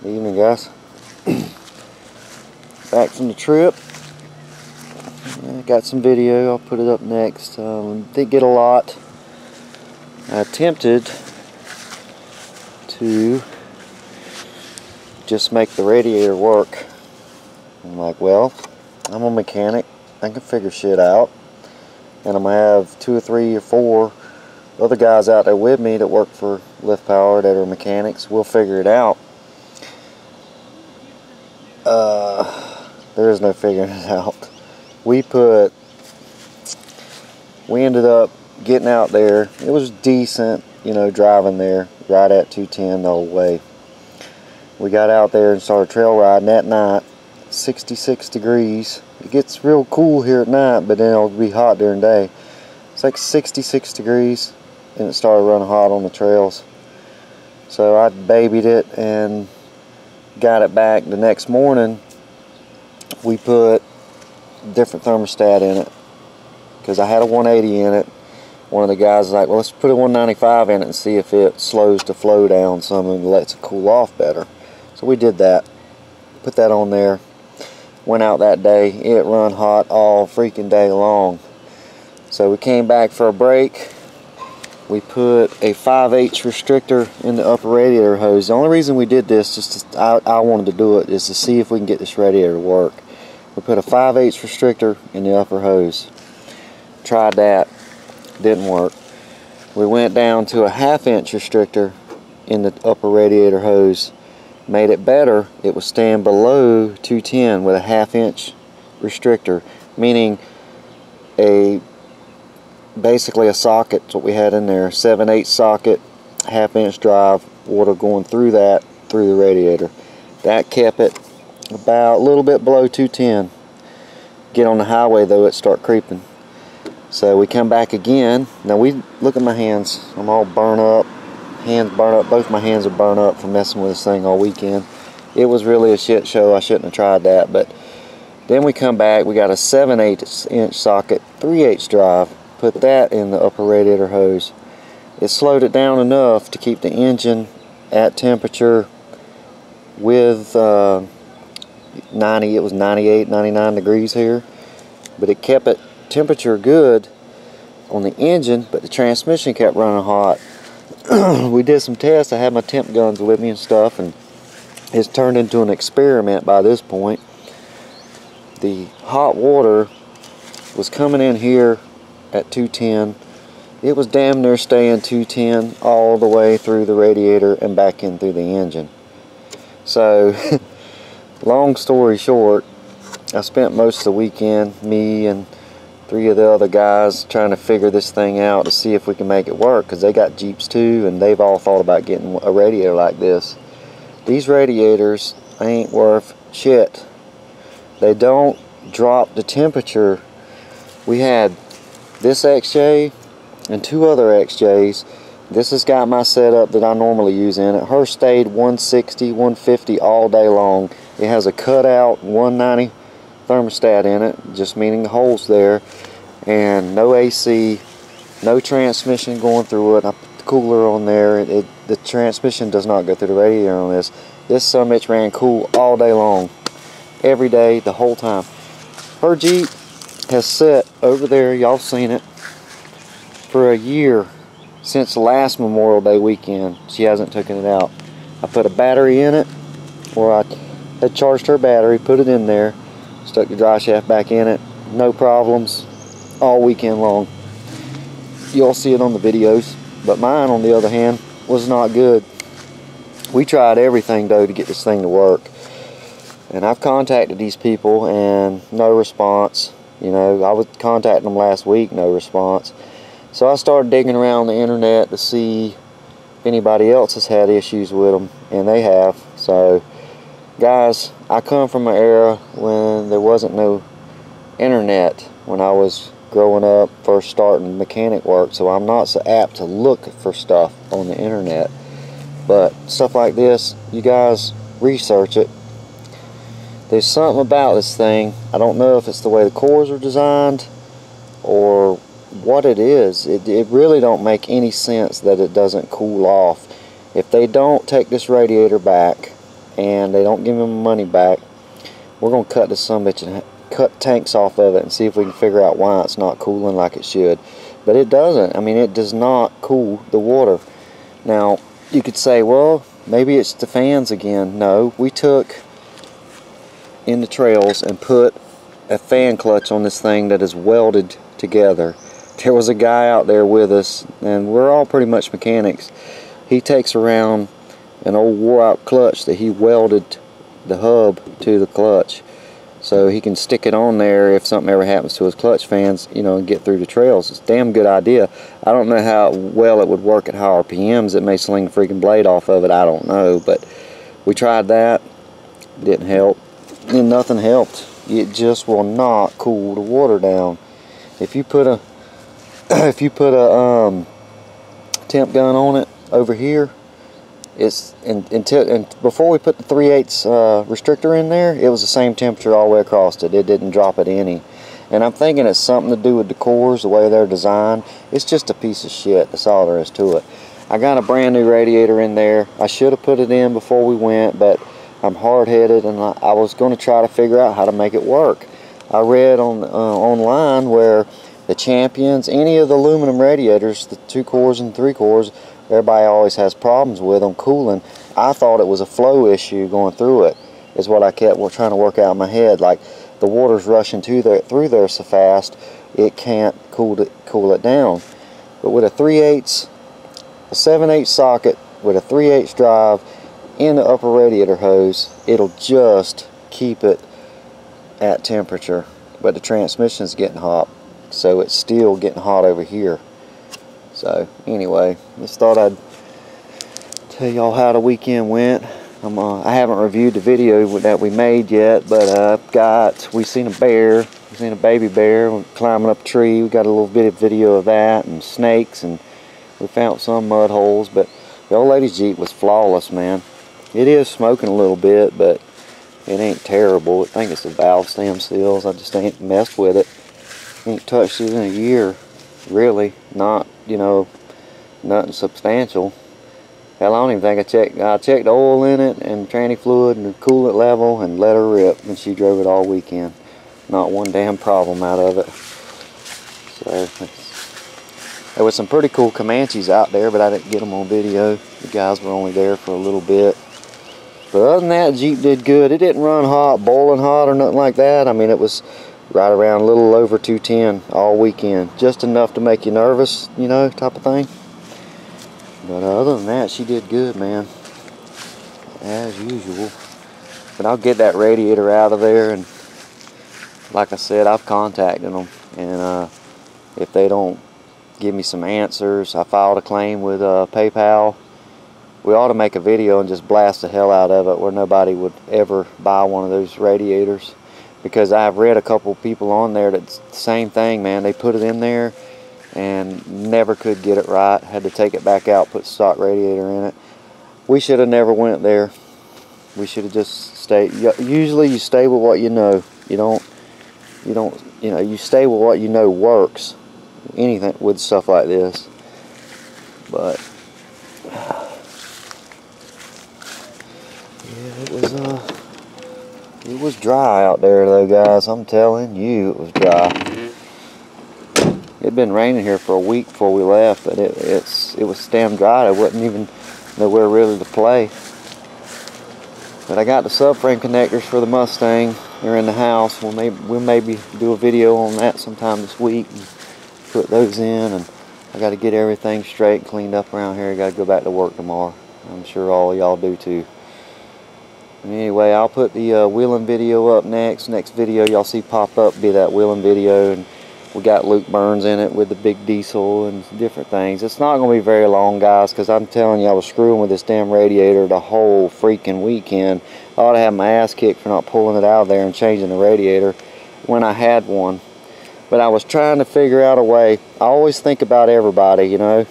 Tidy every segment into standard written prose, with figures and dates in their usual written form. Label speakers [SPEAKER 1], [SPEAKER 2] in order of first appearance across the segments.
[SPEAKER 1] Evening, guys. Back from the trip. Got some video. I'll put it up next. Didn't get a lot. I attempted to just make the radiator work. I'm like, well, I'm a mechanic. I can figure shit out. And I'm gonna have 2 or 3 or 4 other guys out there with me that work for Lift Power that are mechanics. We'll figure it out. There is no figuring it out. We ended up getting out there. It was decent, you know, driving there right at 210 the whole way. We got out there and started trail riding that night. 66 degrees. It gets real cool here at night, but then it'll be hot during the day. It's like 66 degrees and it started running hot on the trails. So I babied it and got it back. The next morning we put a different thermostat in it because I had a 180 in it. One of the guys was like, well, let's put a 195 in it and see if it slows the flow down some and lets it cool off better. So we did that. Put that on there. Went out that day. It run hot all freaking day long. So we came back for a break. We put a 5/8 restrictor in the upper radiator hose. The only reason we did this, I wanted to do it, is to see if we can get this radiator to work. We put a 5/8 restrictor in the upper hose. Tried that. Didn't work. We went down to a 1/2 inch restrictor in the upper radiator hose. Made it better. It was staying below 210 with a 1/2 inch restrictor, meaning basically a socket. That's what we had in there. 7/8 socket, 1/2 inch drive, water going through the radiator. That kept it about a little bit below 210. Get on the highway though, it start creeping. So we come back again. Now look at my hands. I'm all burnt up. Hands burnt up. Both my hands are burnt up from messing with this thing all weekend. It was really a shit show. I shouldn't have tried that. But then we come back. We got a 7/8 inch socket, 3/8 drive. Put that in the upper radiator hose. It slowed it down enough to keep the engine at temperature with 90. It was 98, 99 degrees here. But it kept it temperature good on the engine, but the transmission kept running hot. We did some tests. I had my temp guns with me and stuff, and it's turned into an experiment by this point. The hot water was coming in here at 210. It was damn near staying 210 all the way through the radiator and back in through the engine. So long story short, I spent most of the weekend, me and 3 of the other guys, trying to figure this thing out to see if we can make it work, because they got Jeeps too and they've all thought about getting a radiator like this. These radiators ain't worth shit. They don't drop the temperature. We had this XJ and 2 other XJs. This has got my setup that I normally use in it. Hers stayed 160, 150 all day long. It has a cutout 190 thermostat in it, just meaning the holes there, and no AC, no transmission going through it. I put the cooler on there. The transmission does not go through the radiator on this. This summit ran cool all day long, every day, the whole time. Her Jeep has sat over there, y'all seen it, for a year, since the last Memorial Day weekend. She hasn't taken it out. I put a battery in it, or I had charged her battery, put it in there, stuck the dry shaft back in it, no problems all weekend long. You'll see it on the videos. But mine, on the other hand, was not good. We tried everything though to get this thing to work, and I've contacted these people and no response. You know, I was contacting them last week, no response. So I started digging around the internet to see if anybody else has had issues with them, and they have. So guys, I come from an era when there wasn't no internet when I was growing up, first starting mechanic work, so I'm not so apt to look for stuff on the internet. But stuff like this, you guys research it. There's something about this thing. I don't know if it's the way the cores are designed or what it is. It really don't make any sense that it doesn't cool off. If they don't take this radiator back and they don't give me my money back, we're going to cut this sumbitch and cut tanks off of it and see if we can figure out why it's not cooling like it should. But it doesn't. I mean, it does not cool the water. Now, you could say, well, maybe it's the fans again. No, we took in the trails and put a fan clutch on this thing that is welded together. There was a guy out there with us, and we're all pretty much mechanics. He takes around an old wore out clutch that he welded the hub to the clutch, so he can stick it on there if something ever happens to his clutch fans, you know, and get through the trails. It's a damn good idea. I don't know how well it would work at high RPMs. It may sling the freaking blade off of it, I don't know, but we tried that. Didn't help, and nothing helped. It just will not cool the water down. If you put a temp gun on it over here, it's and before we put the 3/8 restrictor in there, it was the same temperature all the way across it. It didn't drop it any. And I'm thinking it's something to do with the cores, the way they're designed. It's just a piece of shit. That's all there is to it. I got a brand new radiator in there. I should have put it in before we went, but I'm hard-headed, and I was going to try to figure out how to make it work. I read on online where the Champions, any of the aluminum radiators, the 2 cores and 3 cores, everybody always has problems with them cooling. I thought it was a flow issue going through it, is what I kept trying to work out in my head. Like, the water's rushing through there so fast, it can't cool it down. But with a 3/8, a 7/8 socket with a 3/8 drive in the upper radiator hose, it'll just keep it at temperature. But the transmission's getting hot, so it's still getting hot over here. So anyway, just thought I'd tell y'all how the weekend went. I haven't reviewed the video that we made yet, but we seen a bear. We seen a baby bear climbing up a tree. We got a little bit of video of that, and snakes, and we found some mud holes. But the old lady's Jeep was flawless, man. It is smoking a little bit, but it ain't terrible. I think it's the valve stem seals. I just ain't messed with it. Ain't touched it in a year, really. Not, you know, nothing substantial. Hell, I don't even think I checked the oil in it and tranny fluid and the coolant level and let her rip, and she drove it all weekend. Not one damn problem out of it. So there was some pretty cool Comanches out there, but I didn't get them on video. The guys were only there for a little bit. But other than that, Jeep did good. It didn't run hot, boiling hot or nothing like that. I mean, it was right around a little over 210 all weekend. Just enough to make you nervous, you know, type of thing. But other than that, she did good, man. As usual. But I'll get that radiator out of there, and like I said, I've contacted them. And if they don't give me some answers, I filed a claim with PayPal. We ought to make a video and just blast the hell out of it where nobody would ever buy one of those radiators. Because I've read a couple people on there that's the same thing, man. They put it in there and never could get it right. Had to take it back out, put stock radiator in it. We should have never went there. We should have just stayed. Usually you stay with what you know. You know, you stay with what you know works. Anything with stuff like this. But yeah, it was dry out there though, guys. I'm telling you, it was dry. It'd been raining here for a week before we left, but it was damn dry. There wasn't even nowhere really to play. But I got the subframe connectors for the Mustang. They're in the house. We'll maybe do a video on that sometime this week and put those in. And I got to get everything straight and cleaned up around here. I got to go back to work tomorrow. I'm sure all of y'all do too. Anyway, I'll put the wheeling video up next. Next video y'all see pop up be that wheeling video, and we got Luke Burns in it with the big diesel and different things. It's not going to be very long, guys, because I'm telling you, I was screwing with this damn radiator the whole freaking weekend. I ought to have my ass kicked for not pulling it out of there and changing the radiator when I had one. But I was trying to figure out a way. I always think about everybody, you know.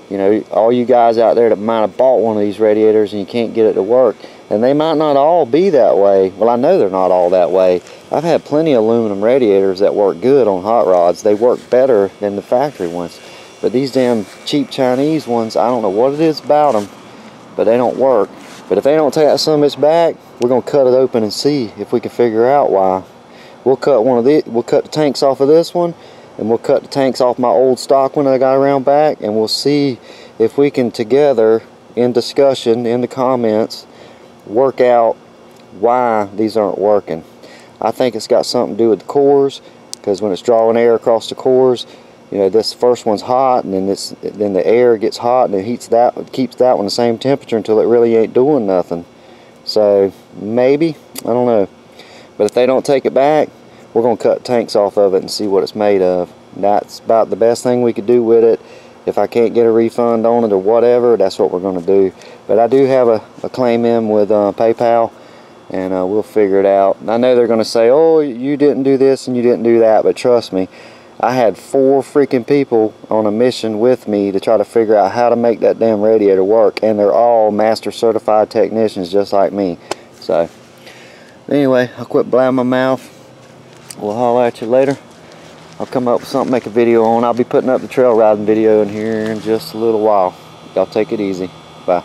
[SPEAKER 1] You know, all you guys out there that might have bought one of these radiators and you can't get it to work. And they might not all be that way. Well, I know they're not all that way. I've had plenty of aluminum radiators that work good on hot rods. They work better than the factory ones. But these damn cheap Chinese ones, I don't know what it is about them, but they don't work. But if they don't take that summits back, we're gonna cut it open and see if we can figure out why. We'll cut the tanks off of this one, and we'll cut the tanks off my old stock one that I got around back, and we'll see if we can together, in discussion, in the comments, work out why these aren't working. I think it's got something to do with the cores, because when it's drawing air across the cores, you know, this first one's hot, and then the air gets hot, and it keeps that one the same temperature until it really ain't doing nothing. So maybe, I don't know. But if they don't take it back, we're gonna cut tanks off of it and see what it's made of. That's about the best thing we could do with it. If I can't get a refund on it or whatever, that's what we're gonna do. But I do have a claim in with PayPal, and we'll figure it out. And I know they're gonna say, oh, you didn't do this and you didn't do that, but trust me, I had 4 freaking people on a mission with me to try to figure out how to make that damn radiator work, and they're all master certified technicians just like me. So anyway, I'll quit blabbing my mouth. We'll holler at you later. I'll come up with something to make a video on. I'll be putting up the trail riding video in here in just a little while. Y'all take it easy. Bye.